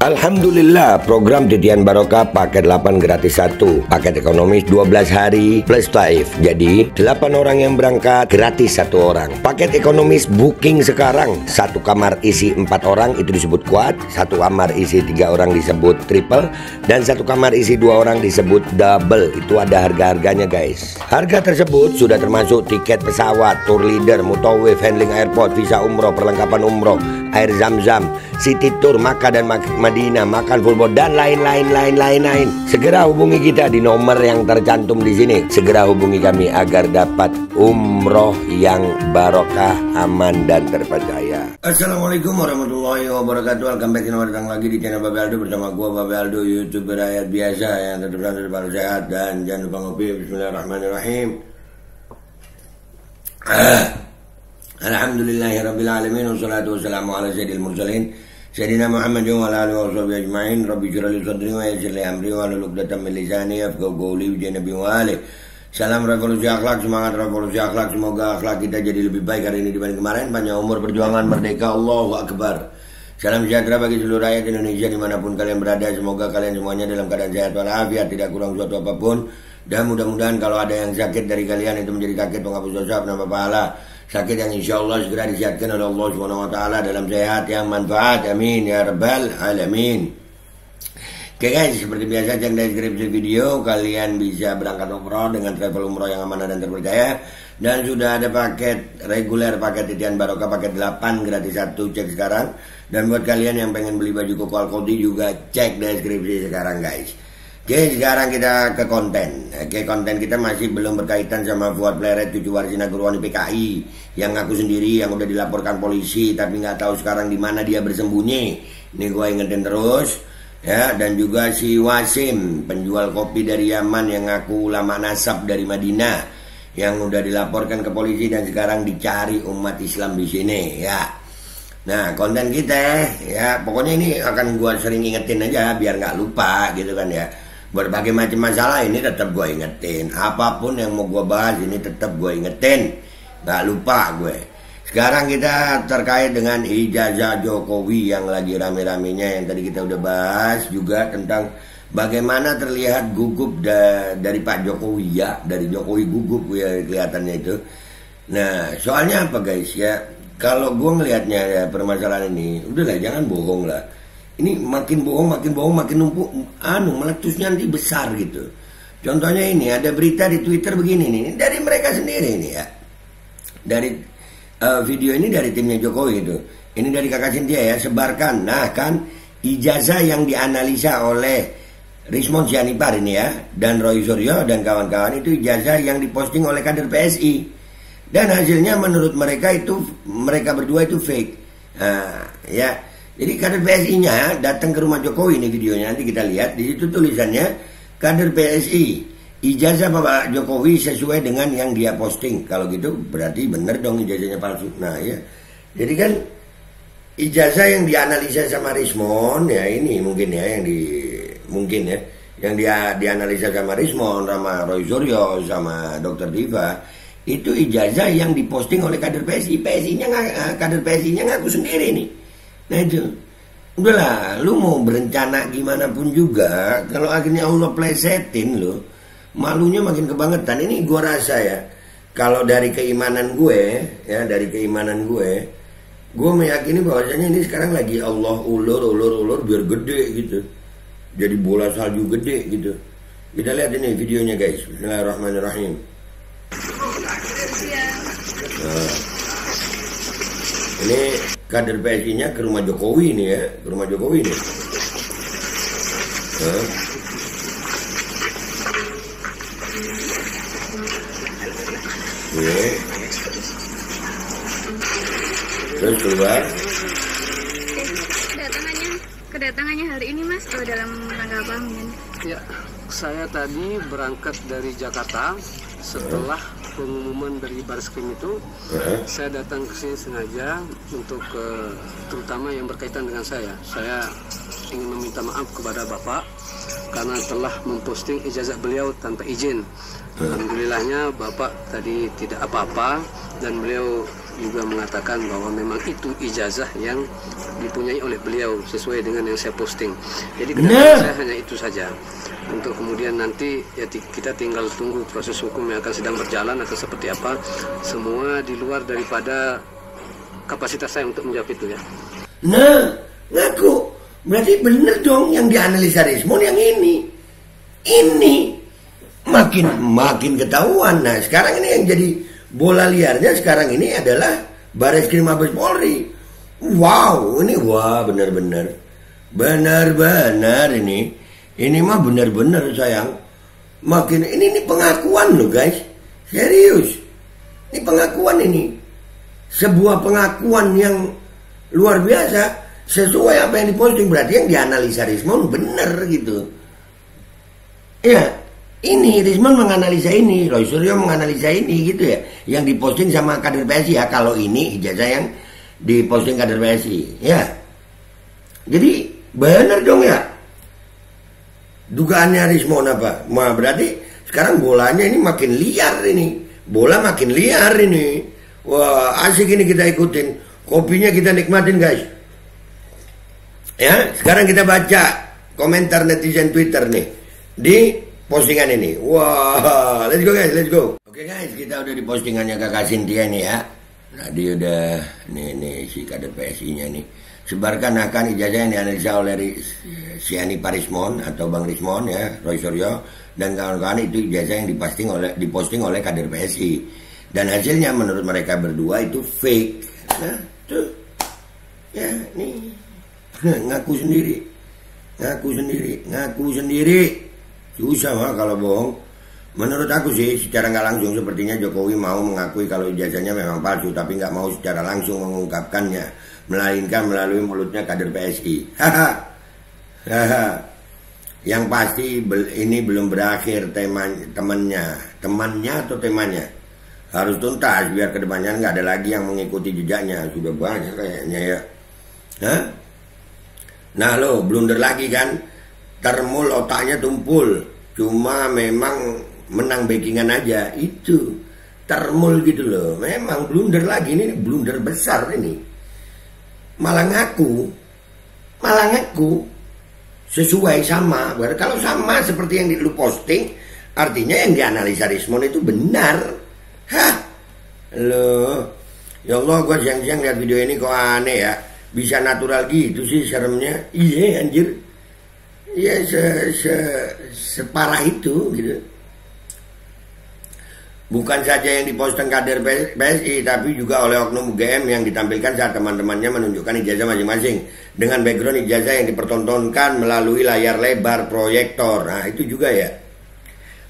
Alhamdulillah, program Titian Barokah paket 8 gratis 1, paket ekonomis 12 hari plus taif. Jadi 8 orang yang berangkat gratis 1 orang. Paket ekonomis booking sekarang, 1 kamar isi 4 orang itu disebut quad, 1 kamar isi 3 orang disebut triple, dan 1 kamar isi 2 orang disebut double. Itu ada harga-harganya guys. Harga tersebut sudah termasuk tiket pesawat, tour leader, mutawif, handling airport, visa umroh, perlengkapan umroh, air zam-zam, city tour, Makkah dan Madinah, makan full board, dan lain-lain. Segera hubungi kita di nomor yang tercantum di sini. Segera hubungi kami agar dapat umroh yang barokah, aman dan terpercaya. Assalamualaikum warahmatullahi wabarakatuh. Welcome back, datang lagi di channel Babe Aldo bersama gua Babe Aldo, YouTuber rakyat biasa yang tetap selalu sehat dan jangan lupa ngopi. Bismillahirrahmanirrahim. Alhamdulillahirabbil alamin wassalatu wassalamu ala sayyidil mursalin Sayyidina Muhammad wa ala alihi wa sahbihi ajma'in. Rabbi shrah li sadri wa yassir li amri wa hlul 'uqdatam min lisani yafqahu qawli bi nabi wa ali. Salam revolusi akhlak, semangat revolusi akhlak. Semoga akhlak kita jadi lebih baik hari ini dibanding kemarin. Panjang umur, perjuangan, merdeka, Allahu Akbar. Salam sejahtera bagi seluruh rakyat Indonesia dimanapun kalian berada. Semoga kalian semuanya dalam keadaan sehat walafiat, tidak kurang suatu apapun. Dan mudah-mudahan kalau ada yang sakit dari kalian itu menjadi sakit penghapus dosa, penambah pahala. Sakit yang insya Allah segera disehatkan oleh Allah SWT dalam sehat yang manfaat. Amin ya rabbal alamin. Oke guys, seperti biasa cek deskripsi video. Kalian bisa berangkat umroh dengan travel umroh yang amanah dan terpercaya. Dan sudah ada paket reguler, paket Titian Barokah paket 8 gratis 1, cek sekarang. Dan buat kalian yang pengen beli baju koko Al-Qodi juga cek deskripsi sekarang guys. Oke, sekarang kita ke konten. Oke, konten kita masih belum berkaitan sama Fuad Pleret, cucu Warsina Gurwani PKI yang ngaku sendiri, yang udah dilaporkan polisi tapi nggak tahu sekarang di mana dia bersembunyi. Ini gue ingetin terus ya. Dan juga si Wasim, penjual kopi dari Yaman yang ngaku ulama nasab dari Madinah, yang udah dilaporkan ke polisi dan sekarang dicari umat Islam di sini ya. Nah, konten kita ya, pokoknya ini akan gue sering ingetin aja biar nggak lupa gitu kan ya. Berbagai macam masalah ini tetap gue ingetin. Apapun yang mau gue bahas ini tetap gue ingetin. Gak lupa gue. Sekarang kita terkait dengan ijazah Jokowi yang lagi rame-ramenya, yang tadi kita udah bahas juga tentang bagaimana terlihat gugup dari Pak Jokowi ya. Dari Jokowi gugup ya kelihatannya itu. Nah, soalnya apa guys ya. Kalau gue ngelihatnya ya permasalahan ini, udahlah jangan bohong lah. Ini makin bohong, makin numpuk, meletusnya nanti besar gitu. Contohnya ini, ada berita di Twitter begini nih, ini dari mereka sendiri ini ya. Dari video ini dari timnya Jokowi itu. Ini dari Kakak Cynthia ya, sebarkan. Nah kan, ijazah yang dianalisa oleh Rismond Sianipar ini ya, dan Roy Suryo dan kawan-kawan itu ijazah yang diposting oleh kader PSI. Dan hasilnya menurut mereka itu, mereka berdua itu fake. Nah, ya. Jadi kader PSI-nya datang ke rumah Jokowi, ini videonya nanti kita lihat. Di situ tulisannya kader PSI, ijazah Bapak Jokowi sesuai dengan yang dia posting. Kalau gitu berarti benar dong ijazahnya palsu. Nah ya, jadi kan ijazah yang dianalisa sama Rismond ya, ini mungkin ya yang dianalisa sama Rismond, sama Roy Suryo, sama Dr. Diva, itu ijazah yang diposting oleh kader PSI. Kader PSI-nya ngaku sendiri nih. Nah itu, udahlah, lu mau berencana gimana pun juga, kalau akhirnya Allah plesetin lu, malunya makin kebangetan. Ini gua rasa ya, kalau dari keimanan gue, gue meyakini bahwasanya ini sekarang lagi Allah ulur biar gede gitu, jadi bola salju gede gitu. Kita lihat ini videonya guys. Bismillahirrahmanirrahim. Nah, ini kader PSI-nya ke rumah Jokowi nih ya, ke rumah Jokowi nih. Ini. Terus keluar. Kedatangannya hari ini Mas, dalam rangka apa? Ya, saya tadi berangkat dari Jakarta setelah pengumuman dari Barreskrim itu. Saya datang ke sini sengaja untuk terutama yang berkaitan dengan saya. Saya ingin meminta maaf kepada Bapak karena telah memposting ijazah beliau tanpa izin. Alhamdulillahnya Bapak tadi tidak apa-apa dan beliau juga mengatakan bahwa memang itu ijazah yang dipunyai oleh beliau sesuai dengan yang saya posting. Jadi saya hanya itu saja. Untuk kemudian nanti ya kita tinggal tunggu proses hukum yang akan sedang berjalan atau seperti apa. Semua di luar daripada kapasitas saya untuk menjawab itu ya. Nah, ngaku berarti bener dong yang dianalisa Rismond yang ini. Ini makin ketahuan. Nah, sekarang ini yang jadi bola liarnya sekarang ini adalah Bareskrim Mabes Polri. Wow, ini benar-benar ini. Ini mah benar-benar sayang. Makin ini pengakuan loh guys. Serius. Ini pengakuan ini. Sebuah pengakuan yang luar biasa. Sesuai apa yang diposting. Berarti yang dianalisa Rismond benar gitu. Ya. Ini Rismond menganalisa ini. Roy Suryo menganalisa ini gitu ya. Yang diposting sama kader PSI ya. Kalau ini ijazah yang diposting kader PSI. Ya. Jadi benar dong ya. Dugaannya Rismond apa? Nah, berarti sekarang bolanya ini makin liar ini. Bola makin liar ini. Wah, asik ini kita ikutin. Kopinya kita nikmatin guys. Ya, sekarang kita baca komentar netizen Twitter nih di postingan ini. Wah, let's go guys, let's go. Oke guys, kita udah di postingannya Kakak Cynthia nih ya. Nah, dia udah nih si kader PSI-nya nih. Sebarkan akan ijazah yang dianalisa oleh Siani Parismond atau Bang Rismond ya, Roy Suryo dan kawan-kawan itu ijazah yang diposting oleh kader PSI. Dan hasilnya menurut mereka berdua itu fake. Nah, tuh. Ya, nih. Ngaku sendiri. Susah mah kalau bohong. Menurut aku sih secara nggak langsung sepertinya Jokowi mau mengakui kalau ijazahnya memang palsu, tapi nggak mau secara langsung mengungkapkannya, melainkan melalui mulutnya kader PSI. Yang pasti ini belum berakhir temannya atau temanya harus tuntas biar kedepannya nggak ada lagi yang mengikuti jejaknya. Sudah banyak kayaknya ya. Nah lo blunder lagi kan, termul otaknya tumpul, cuma memang menang backingan aja itu termul gitu loh. Memang blunder lagi, ini blunder besar ini. Malah ngaku sesuai sama. Kalau sama seperti yang lu posting, artinya yang dianalisa Rismond itu benar. Loh, ya Allah, gua siang-siang lihat video ini kok aneh ya. Bisa natural gitu sih seremnya. Iya anjir. Ya separah itu gitu. Bukan saja yang diposting kader PSI, tapi juga oleh oknum UGM yang ditampilkan saat teman-temannya menunjukkan ijazah masing-masing dengan background ijazah yang dipertontonkan melalui layar lebar proyektor. Nah itu juga ya.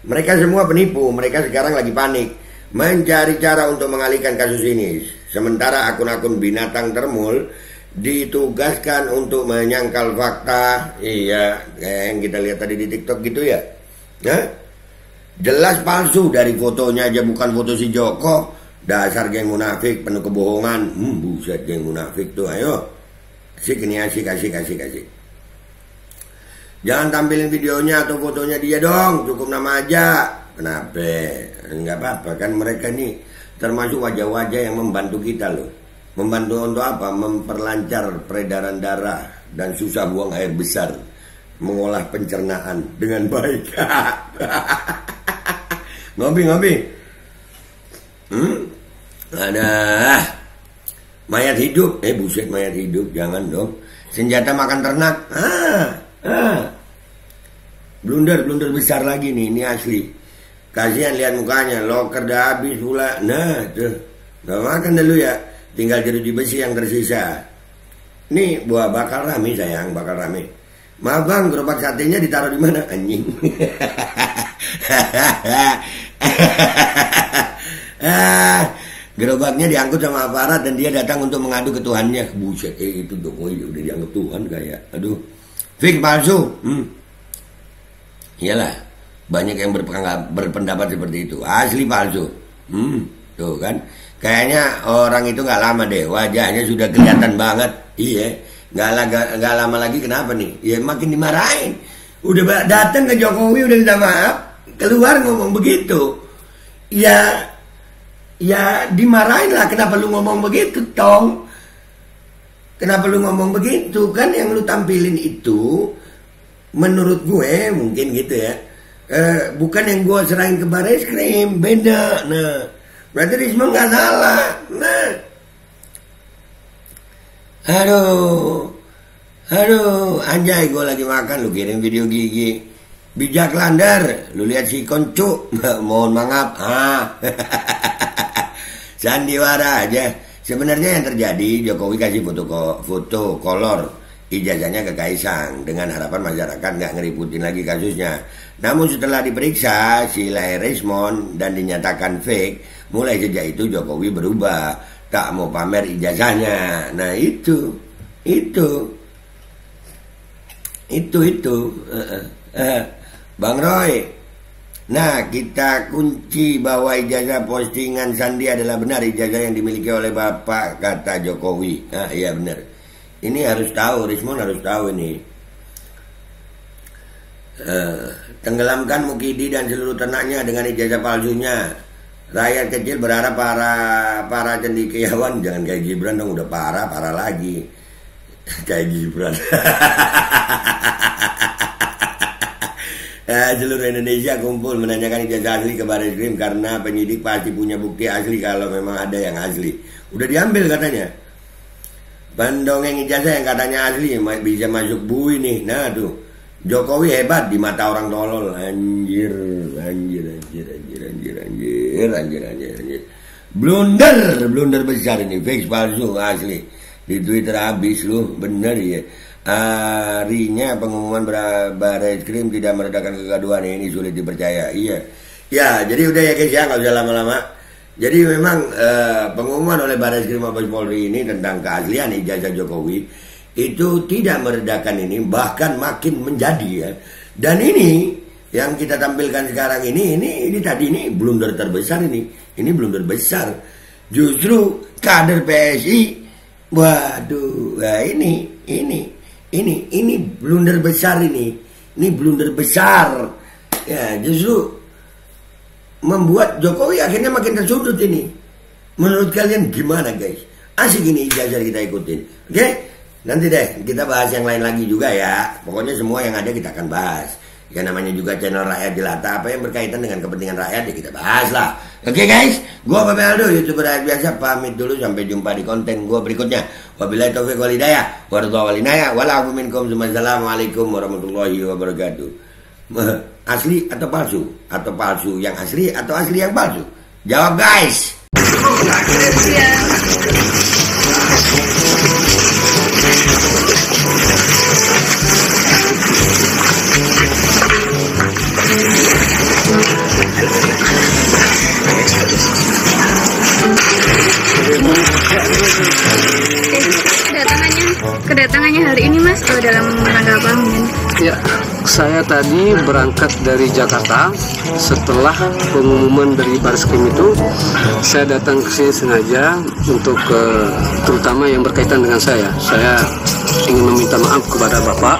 Mereka semua penipu, mereka sekarang lagi panik mencari cara untuk mengalihkan kasus ini. Sementara akun-akun binatang termul ditugaskan untuk menyangkal fakta. Iya, kayak yang kita lihat tadi di TikTok gitu ya. Jelas palsu, dari fotonya aja bukan foto si Joko. Dasar geng munafik penuh kebohongan. Buset geng munafik tuh, ayo. Asik ini, asik. Jangan tampilin videonya atau fotonya dia dong, cukup nama aja. Kenapa? Enggak apa-apa kan, mereka ini termasuk wajah-wajah yang membantu kita loh. Membantu untuk apa? Memperlancar peredaran darah dan susah buang air besar, mengolah pencernaan dengan baik. Ngopi. Ada mayat hidup. Buset, mayat hidup, jangan dong. Senjata makan ternak. Blunder besar lagi nih, ini asli. Kasihan lihat mukanya, loker dah habis pula. Nah tuh, gak makan dulu ya. Tinggal jeruji besi yang tersisa. Nih buah bakal rame sayang, bakal rame. Maaf bang, gerobak satenya ditaruh di mana? Anjing. Gerobaknya diangkut sama aparat dan dia datang untuk mengadu ke Tuhannya. Buset, itu Jokowi udah dianggap Tuhan kayak. Aduh, fake palsu. Iyalah, banyak yang berpendapat seperti itu. Asli palsu. Tuh kan. Kayaknya orang itu nggak lama deh, wajahnya sudah kelihatan banget. Iya, nggak lama lagi kenapa nih? Ya makin dimarahin. Udah datang ke Jokowi udah minta maaf, keluar ngomong begitu. Ya ya dimarahin lah, kenapa lu ngomong begitu Tong? Kenapa lu ngomong begitu? Kan yang lu tampilin itu menurut gue mungkin gitu ya, bukan yang gue serahin ke Bareskrim, beda. Nah berarti Rismon gak salah. Nah aduh anjay, gue lagi makan lu kirim video gigi bijak landar, lu lihat si koncu. Mohon maaf. Sandiwara aja. Sebenarnya yang terjadi, Jokowi kasih foto kolor ijazahnya ke Kaisang dengan harapan masyarakat nggak ngeributin lagi kasusnya. Namun setelah diperiksa si Rismon dan dinyatakan fake, mulai sejak itu Jokowi berubah, tak mau pamer ijazahnya. Nah itu Bang Roy. Nah, kita kunci bahwa ijazah postingan Sandi adalah benar ijazah yang dimiliki oleh Bapak, kata Jokowi. Nah, iya benar. Ini harus tahu, Rismon harus tahu ini. Tenggelamkan Mukidi dan seluruh ternaknya dengan ijazah palsunya. Rakyat kecil berharap para cendekiawan, jangan kayak Gibran dong, udah parah lagi. Kayak Gibran. Seluruh Indonesia kumpul menanyakan ijazah asli ke Bareskrim karena penyidik pasti punya bukti asli kalau memang ada yang asli. Udah diambil katanya. Pendongeng ijazah yang katanya asli bisa masuk bui nih. Nah tuh, Jokowi hebat di mata orang tolol. Anjir. Blunder besar ini, fake palsu asli. Di Twitter habis lu, bener ya. Harinya pengumuman Bareskrim tidak meredakan kegaduhan, ini sulit dipercaya. Iya. Ya, jadi udah ya guys ya, nggak usah lama-lama. Jadi memang pengumuman oleh Bareskrim Mabes Polri ini tentang keaslian ijazah Jokowi itu tidak meredakan ini, bahkan makin menjadi ya. Dan ini yang kita tampilkan sekarang ini tadi ini blunder terbesar ini. Ini blunder besar. Justru kader PSI, waduh, nah ini blunder besar ini blunder besar ya, justru membuat Jokowi akhirnya makin tersudut ini. Menurut kalian gimana guys? Asik ini ijazah kita ikutin, oke? Nanti deh kita bahas yang lain lagi juga ya. Pokoknya semua yang ada kita akan bahas. Ya namanya juga channel Rakyat Jelata, apa yang berkaitan dengan kepentingan rakyat ya kita bahas lah. Oke guys, gua Bapak Aldo, YouTuber rakyat biasa, pamit dulu, sampai jumpa di konten gua berikutnya. Wabillahi taufiq wal hidayah, warahmatullahi wabarakatuh. Wa'alaikum minkum, assalamualaikum warahmatullahi wabarakatuh. Asli atau palsu? Atau palsu yang asli atau asli yang palsu? Jawab guys. Kedatangannya hari ini Mas, dalam rangka apa? Ya, saya tadi berangkat dari Jakarta. Setelah pengumuman dari Bareskrim itu, saya datang ke sini sengaja untuk terutama yang berkaitan dengan saya. Saya ingin meminta maaf kepada Bapak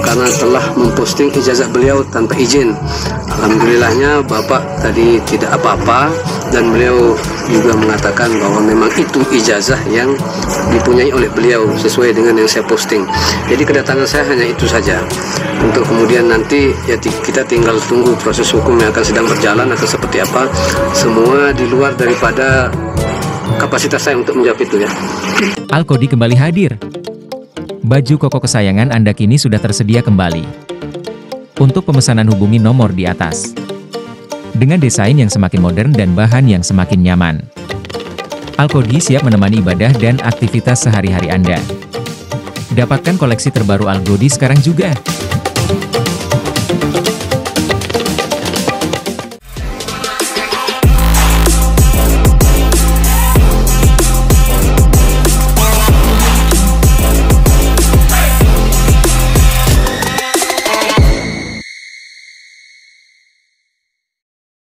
karena telah memposting ijazah beliau tanpa izin. Alhamdulillahnya Bapak tadi tidak apa-apa dan beliau juga mengatakan bahwa memang itu ijazah yang dipunyai oleh beliau sesuai dengan yang saya posting. Jadi kedatangan saya hanya itu saja. Untuk kemudian nanti ya kita tinggal tunggu proses hukum yang akan sedang berjalan akan seperti apa. Semua di luar daripada kapasitas saya untuk menjawab itu ya. Alkodi kembali hadir. Baju koko kesayangan Anda kini sudah tersedia kembali. Untuk pemesanan hubungi nomor di atas. Dengan desain yang semakin modern dan bahan yang semakin nyaman. Alkodi siap menemani ibadah dan aktivitas sehari-hari Anda. Dapatkan koleksi terbaru Alkodi sekarang juga.